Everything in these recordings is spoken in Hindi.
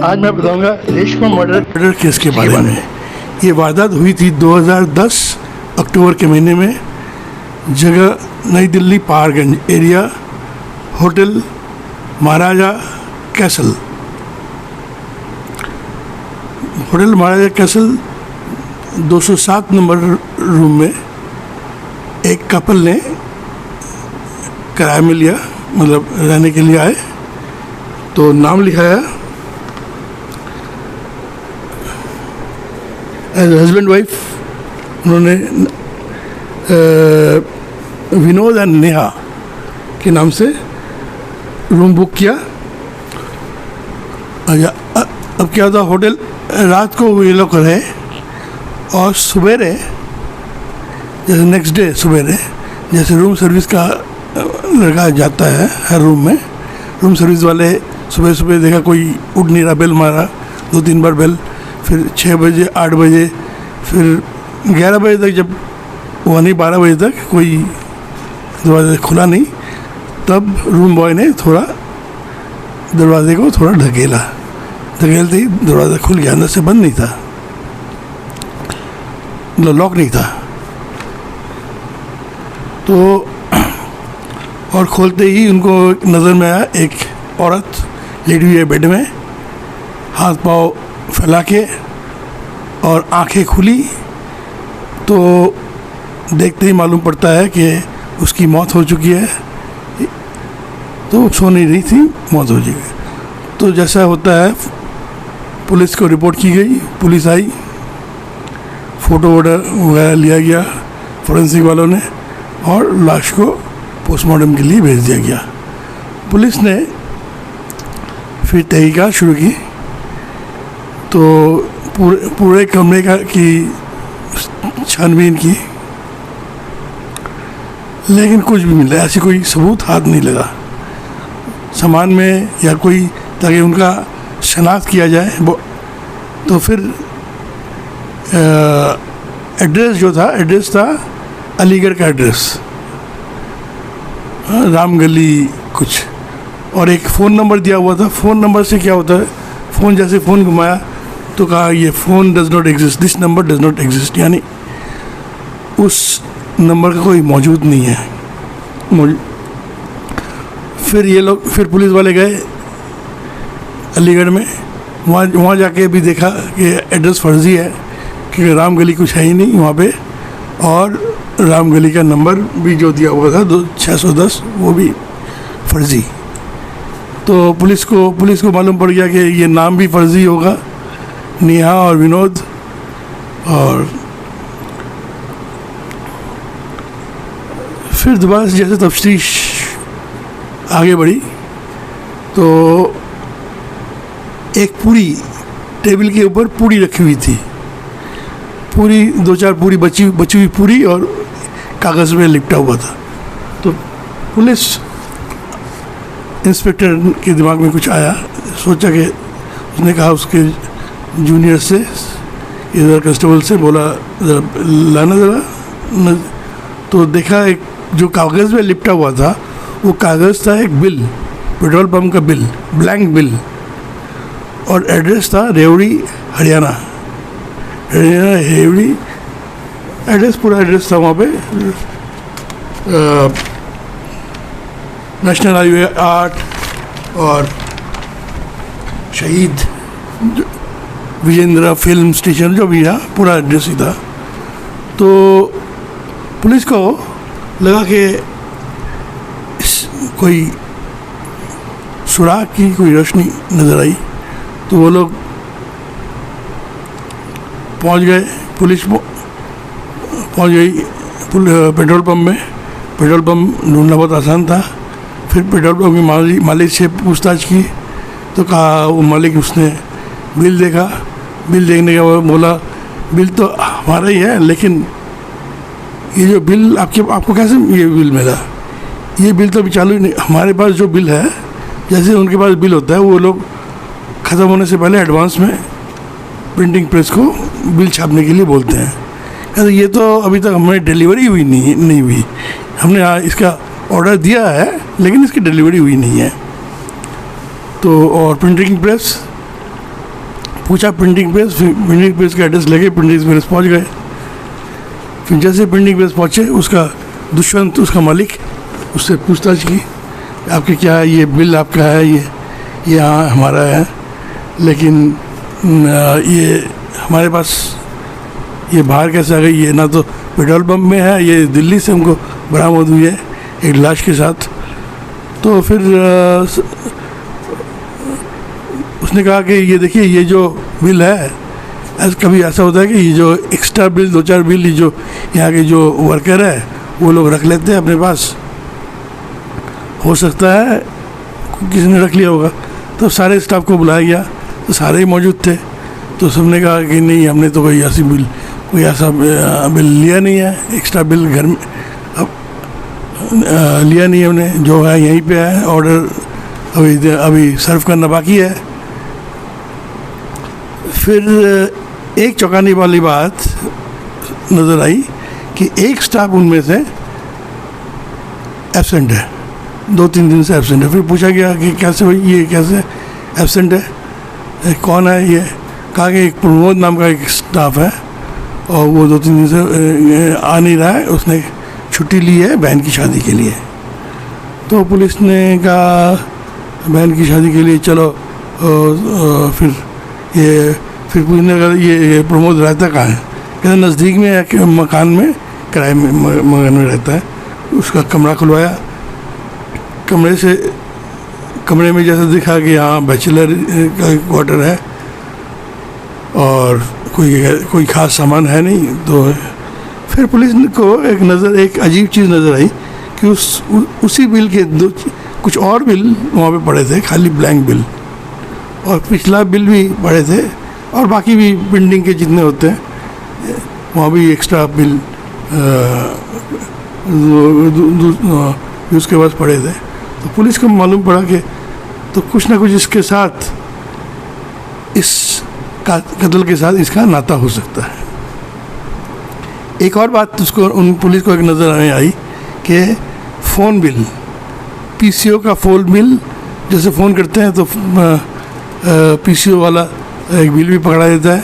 आज मैं बताऊंगा रेशमा मर्डर केस के बारे में। ये वारदात हुई थी 2010 अक्टूबर के महीने में। जगह नई दिल्ली पहाड़गंज एरिया, होटल महाराजा कैसल। होटल महाराजा कैसल 207 नंबर रूम में एक कपल ने किराए में लिया, मतलब रहने के लिए आए। तो नाम लिखाया एज हस्बैंड वाइफ। उन्होंने विनोद एंड नेहा के नाम से रूम बुक किया। अब क्या होता, होटल रात को ये लोग रहे और सवेरे जैसे नेक्स्ट डे सवेरे जैसे रूम सर्विस का लड़का जाता है हर रूम में, रूम सर्विस वाले सुबह सुबह देखा कोई उठ नहीं रहा, बेल मारा 2-3 बार बेल, फिर 6 बजे 8 बजे, फिर 11 बजे तक, जब हुआ नहीं 12 बजे तक कोई दरवाज़ा खुला नहीं, तब रूम बॉय ने थोड़ा दरवाजे को थोड़ा ढकेलते ही दरवाज़ा खुल गया। अंदर से बंद नहीं था, लॉक नहीं था। तो और खोलते ही उनको नज़र में आया एक औरत लेटी हुई है बेड में, हाथ पाँव फैला के और आंखें खुली। तो देखते ही मालूम पड़ता है कि उसकी मौत हो चुकी है। तो सो नहीं रही थी, मौत हो चुकी है। तो जैसा होता है पुलिस को रिपोर्ट की गई, पुलिस आई, फ़ोटो वगैरह लिया गया फोरेंसिक वालों ने और लाश को पोस्टमार्टम के लिए भेज दिया गया। पुलिस ने फिर तहकीकात शुरू की। तो पूरे कमरे की छानबीन की, लेकिन कुछ भी मिला, ऐसी कोई सबूत हाथ नहीं लगा सामान में या कोई, ताकि उनका शनाख्त किया जाए। तो फिर एड्रेस जो था, एड्रेस था अलीगढ़ का एड्रेस, राम गली कुछ, और एक फ़ोन नंबर दिया हुआ था। फ़ोन नंबर से क्या होता है, फ़ोन जैसे फ़ोन घुमाया तो कहा ये phone does not exist, this number does not exist, यानी उस नंबर का कोई मौजूद नहीं है। फिर पुलिस वाले गए अलीगढ़ में, वहाँ जाके भी देखा कि एड्रेस फर्जी है, क्योंकि राम गली कुछ है ही नहीं वहाँ पे, और राम गली का नंबर भी जो दिया हुआ था 610 वो भी फर्जी। तो पुलिस को मालूम पड़ गया कि ये नाम भी फर्जी होगा, नेहा और विनोद। और फिर दोबारा से जैसे तफ्तीश आगे बढ़ी तो एक पूरी टेबल के ऊपर पूरी रखी हुई थी, पूरी 2-4 पूरी बची हुई पूरी और कागज़ में लिपटा हुआ था। तो पुलिस इंस्पेक्टर के दिमाग में कुछ आया, सोचा कि उसने कहा उसके जूनियर से, इधर कांस्टेबल से बोला ज़रा लाना ज़रा। तो देखा एक जो कागज़ में लिपटा हुआ था, वो कागज़ था एक बिल, पेट्रोल पंप का बिल, ब्लैंक बिल, और एड्रेस था रेवड़ी हरियाणा। रेवड़ी एड्रेस, पूरा एड्रेस था वहाँ पे, नेशनल हाईवे 8 और शहीद विजेंद्र फिल्म स्टेशन जो भी था, पूरा एड्रेस ही था। तो पुलिस को लगा कि कोई सुराग की कोई रोशनी नज़र आई। तो वो लोग पहुंच गए, पुलिस पहुंच गई पेट्रोल पंप में। पेट्रोल पंप ढूंढना बहुत आसान था। फिर पेट्रोल पंप के मालिक से पूछताछ की तो कहा, वो मालिक उसने बिल देखा, बिल देखने के बाद बोला बिल तो हमारा ही है, लेकिन ये जो बिल आपको कैसे ये बिल मिला, ये बिल तो अभी चालू ही नहीं, हमारे पास जो बिल है, जैसे उनके पास बिल होता है वो लोग ख़त्म होने से पहले एडवांस में प्रिंटिंग प्रेस को बिल छापने के लिए बोलते हैं। कहते ये तो अभी तक हमें डिलीवरी हुई नहीं हुई, हमने इसका ऑर्डर दिया है लेकिन इसकी डिलीवरी हुई नहीं है। तो और प्रिंटिंग प्रेस पूछा प्रिंटिंग प्रेस का एड्रेस लेके प्रिंटिंग प्रेस पहुंच गए। फिर जैसे प्रिंटिंग प्रेस पहुंचे, उसका दुष्यंत, उसका मालिक, उससे पूछताछ की, आपके क्या है, ये बिल आपका है, ये हाँ हमारा है, लेकिन ये हमारे पास ये बाहर कैसे आ गई, ये ना तो पेट्रोल पंप में है, ये दिल्ली से हमको बरामद हुई है एक लाश के साथ। तो फिर उसने कहा कि ये देखिए, ये जो बिल है, कभी ऐसा होता है कि ये जो एक्स्ट्रा बिल, 2-4 बिल, ये जो यहाँ के जो वर्कर है वो लोग रख लेते हैं अपने पास, हो सकता है किसी ने रख लिया होगा। तो सारे स्टाफ को बुलाया गया, तो सारे ही मौजूद थे। तो सबने कहा कि नहीं, हमने तो कोई ऐसा बिल लिया नहीं है, एक्स्ट्रा बिल घर में लिया नहीं है हमने, जो है यहीं पे है, ऑर्डर अभी सर्व करना बाकी है। फिर एक चौंकाने वाली बात नज़र आई कि एक स्टाफ उनमें से एब्सेंट है, 2-3 दिन से एब्सेंट है। फिर पूछा गया कि कैसे भाई, ये कैसे एब्सेंट है, कौन है ये? कहा कि एक प्रमोद नाम का एक स्टाफ है और वो 2-3 दिन से आ नहीं रहा है, उसने छुट्टी ली है बहन की शादी के लिए। तो पुलिस ने कहा बहन की शादी के लिए चलो, फिर पूछने का ये प्रमोद रहता कहाँ है? कहते नज़दीक में एक मकान में, किराए में मकान में रहता है। उसका कमरा खुलवाया, कमरे में जैसे दिखा कि हाँ बैचलर का क्वार्टर है और कोई ख़ास सामान है नहीं। तो फिर पुलिस को एक अजीब चीज़ नज़र आई कि उसी बिल के कुछ और बिल वहाँ पे पड़े थे, खाली ब्लैंक बिल, और पिछला बिल भी पड़े थे, और बाकी भी प्रिंटिंग के जितने होते हैं वहाँ भी एक्स्ट्रा बिल उसके पास पड़े थे। तो पुलिस को मालूम पड़ा कि तो कुछ ना कुछ इसके साथ, इस कत्ल के साथ इसका नाता हो सकता है। एक और बात उन पुलिस को एक नज़र आने आई कि फ़ोन बिल, पीसीओ का फ़ोन बिल, जैसे फ़ोन करते हैं तो पीसीओ वाला एक बिल भी पकड़ा देता है।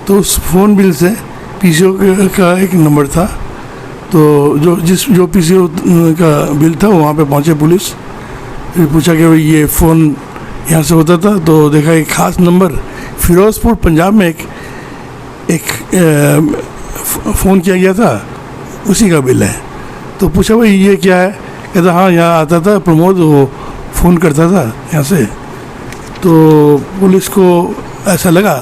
तो उस फ़ोन बिल से पीसीओ का एक नंबर था, तो जो पीसीओ का बिल था वहाँ पे पहुँचे पुलिस। फिर पूछा कि भाई ये फ़ोन यहाँ से होता था, तो देखा एक ख़ास नंबर फिरोज़पुर पंजाब में एक फ़ोन किया गया था, उसी का बिल है। तो पूछा भाई ये क्या है? कहता हाँ यहाँ आता था प्रमोद, वो फ़ोन करता था यहाँ से। तो पुलिस को ऐसा लगा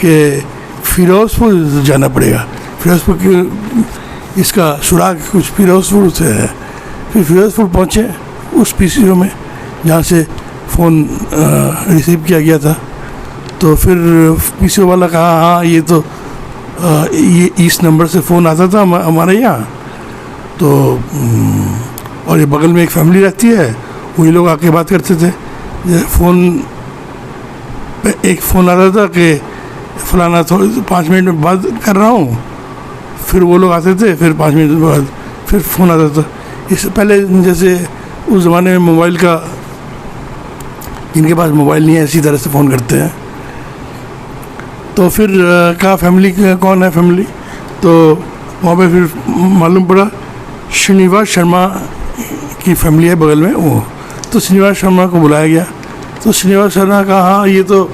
कि फिरोज़पुर जाना पड़ेगा, फिरोज़पुर की इसका सुराग कुछ फिरोज़पुर से है। फिर फिरोज़पुर पहुँचे उस पीसीओ में जहाँ से फ़ोन रिसीव किया गया था। तो फिर पीसीओ वाला कहा हाँ ये तो ये इस नंबर से फ़ोन आता था हमारे यहाँ, तो और ये बगल में एक फैमिली रहती है, वही लोग आके बात करते थे। फ़ोन पे एक फ़ोन आता था कि फलाना 5 मिनट में बात कर रहा हूँ, फिर वो लोग आते थे, फिर 5 मिनट बाद फिर फ़ोन आता था। इससे पहले जैसे उस ज़माने में मोबाइल का, जिनके पास मोबाइल नहीं है इसी तरह से फ़ोन करते हैं। तो फिर कहा फैमिली कौन है फैमिली? तो वहाँ पे फिर मालूम पड़ा श्रीनिवास शर्मा की फैमिली है बगल में वो। तो श्रीनिवास शर्मा को बुलाया गया। तो श्रीनिवास शर्मा कहा हाँ ये तो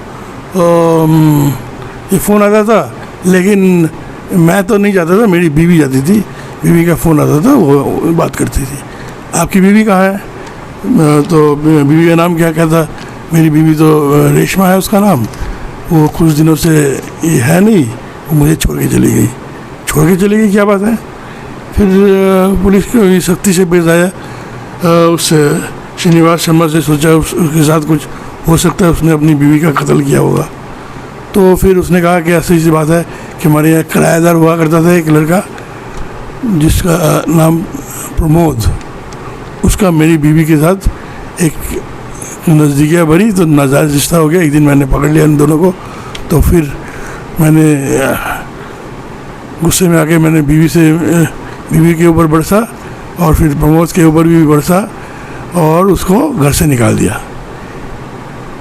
ये फ़ोन आता था, लेकिन मैं तो नहीं जाता था, मेरी बीवी जाती थी, बीवी का फ़ोन आता था, वो बात करती थी। आपकी बीवी कहाँ है? तो बीवी का नाम क्या था? मेरी बीवी तो रेशमा है उसका नाम, वो कुछ दिनों से ये है नहीं, वो मुझे छोड़ के चली गई। छोड़ के चली गई क्या बात है? फिर पुलिस को सख्ती से पेश आया, उस श्रीनिवास शर्मा से सोचा उसके साथ कुछ हो सकता है, उसने अपनी बीवी का कत्ल किया होगा। तो फिर उसने कहा कि ऐसी सी बात है कि हमारे यहाँ किराएदार हुआ करता था एक लड़का जिसका नाम प्रमोद, उसका मेरी बीवी के साथ एक नज़दीकियाँ भरी, तो नाजायज़ रिश्ता हो गया। एक दिन मैंने पकड़ लिया इन दोनों को। तो फिर मैंने गुस्से में आके मैंने बीवी के ऊपर बरसा और फिर प्रमोद के ऊपर भी बरसा और उसको घर से निकाल दिया।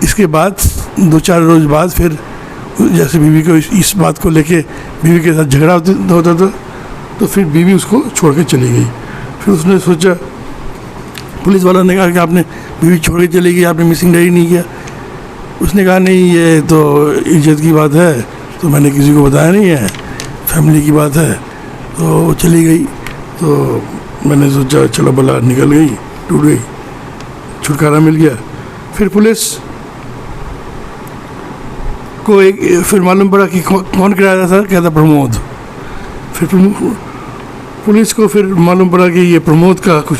इसके बाद 2-4 रोज़ बाद फिर जैसे बीवी को इस बात को लेके बीवी के साथ झगड़ा होता था, तो फिर बीवी उसको छोड़ के चली गई। फिर उसने सोचा, पुलिस वाला ने कहा कि आपने बीवी छोड़ के चली गई, आपने मिसिंग डायरी नहीं किया। उसने कहा नहीं, ये तो इज्जत की बात है, तो मैंने किसी को बताया नहीं है, फैमिली की बात है। तो वो चली गई, तो मैंने सोचा चलो भला निकल गई, टूट गई, छुटकारा मिल गया। फिर पुलिस को फिर मालूम पड़ा कि कौन किराया था, क्या था, प्रमोद। फिर पुलिस को फिर मालूम पड़ा कि ये प्रमोद का कुछ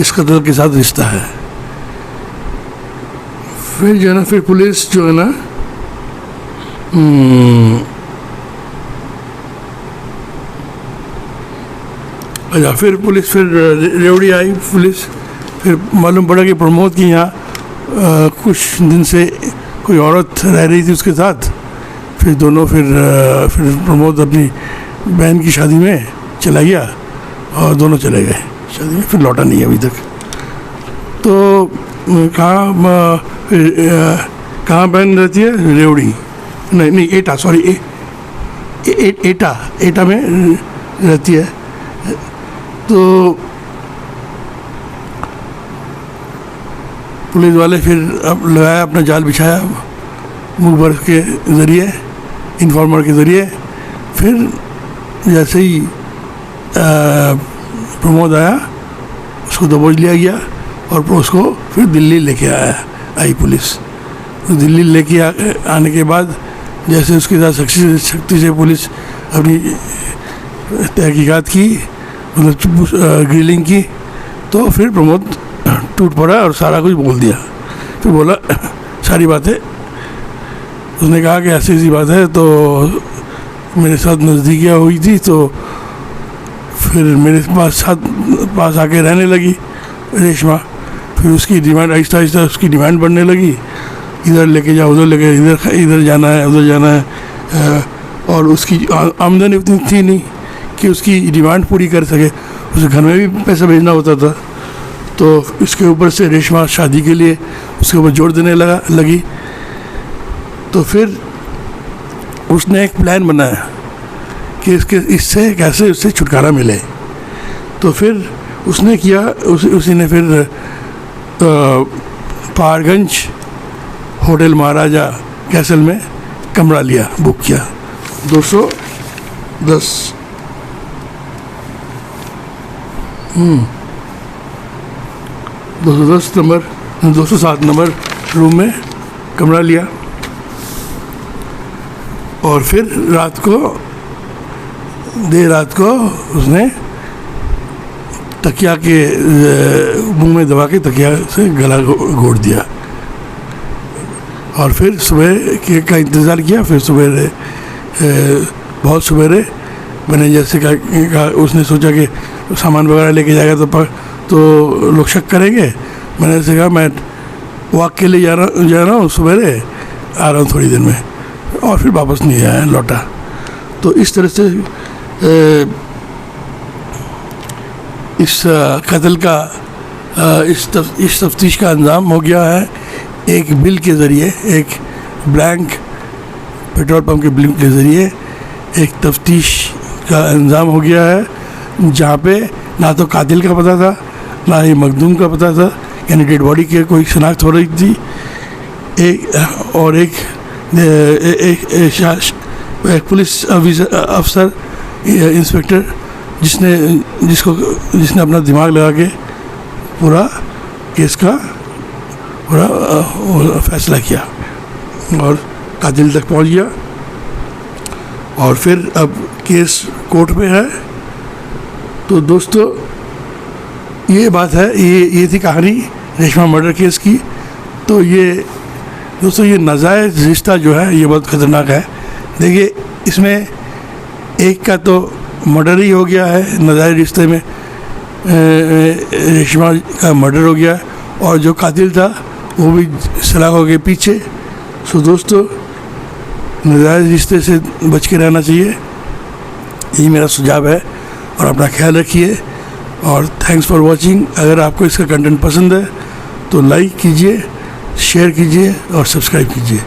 इस कत्ल के साथ रिश्ता है। फिर जो है ना, फिर पुलिस जो है ना अच्छा, फिर पुलिस फिर रेवड़ी आई पुलिस। फिर मालूम पड़ा कि प्रमोद की यहाँ कुछ दिन से कोई औरत रह रही थी उसके साथ। फिर दोनों फिर प्रमोद अपनी बहन की शादी में चला गया और दोनों चले गए शादी में, फिर लौटा नहीं अभी तक। तो कहाँ बहन रहती है? रेवड़ी नहीं एटा, सॉरी एटा में रहती है। तो पुलिस वाले फिर अब लगाया, अपना जाल बिछाया मुखबर के ज़रिए, इन्फॉर्मर के ज़रिए। फिर जैसे ही प्रमोद आया, उसको दबोच लिया गया और उसको फिर दिल्ली लेके आई पुलिस। तो दिल्ली लेके आने के बाद जैसे उसके साथ सख्ती से पुलिस अपनी तहकीकात की, मतलब ग्रिलिंग की, तो फिर प्रमोद टूट पड़ा और सारा कुछ बोल दिया। फिर बोला सारी बातें। उसने कहा कि ऐसी ऐसी बात है, तो मेरे साथ नज़दीकियाँ हुई थी, तो फिर मेरे पास आके रहने लगी रेशमा। फिर उसकी डिमांड आहिस्ता आहिस्ता उसकी डिमांड बढ़ने लगी, इधर लेके जाओ, उधर लेके, इधर जाना है, उधर जाना है। और उसकी आमदनी उतनी थी नहीं कि उसकी डिमांड पूरी कर सके, उसे घर में भी पैसा भेजना होता था। तो इसके ऊपर से रेशमा शादी के लिए उसके ऊपर जोर देने लगी। तो फिर उसने एक प्लान बनाया कि इससे कैसे उससे छुटकारा मिले। तो फिर उसने किया, उसी ने फिर पहाड़गंज होटल महाराजा कैसल में कमरा लिया, बुक किया 210 नंबर 207 नंबर रूम में कमरा लिया। और फिर देर रात को उसने तकिया के मुंह में दबा के तकिया से गला घोट दिया। और फिर सुबह का इंतज़ार किया। फिर सुबह बहुत सवेरे मैंने जैसे कहा, उसने सोचा कि सामान वगैरह लेके जाएगा तो लोग शक करेंगे। मैंने ऐसे कहा मैं वॉक के लिए जा रहा हूँ, सवेरे आ रहा हूँ थोड़ी देर में, और फिर वापस नहीं आया, लौटा। तो इस तरह से इस कत्ल का इस तफ्तीश का अंजाम हो गया है एक बिल के ज़रिए, एक ब्लैंक पेट्रोल पंप के बिल के ज़रिए एक तफ्तीश का अंजाम हो गया है, जहाँ पे ना तो कातिल का पता था, ना ही मखदूम का पता था, यानी डेड बॉडी की कोई शनाख्त हो रही थी। एक पुलिस अफसर इंस्पेक्टर जिसने अपना दिमाग लगा के पूरा केस का पूरा फैसला किया और कातिल तक पहुंच गया। और फिर अब केस कोर्ट में है। तो दोस्तों ये बात है, ये थी कहानी रेशमा मर्डर केस की। तो ये दोस्तों ये नाजायज़ रिश्ता जो है ये बहुत ख़तरनाक है। देखिए इसमें एक का तो मर्डर ही हो गया है, नाजायज़ रिश्ते में रेशमा का मर्डर हो गया, और जो कातिल था वो भी सलाखों के पीछे। सो दोस्तों नाजायज़ रिश्ते से बच के रहना चाहिए, यही मेरा सुझाव है। और अपना ख्याल रखिए और थैंक्स फॉर वॉचिंग। अगर आपको इसका कंटेंट पसंद है तो लाइक कीजिए, शेयर कीजिए और सब्सक्राइब कीजिए।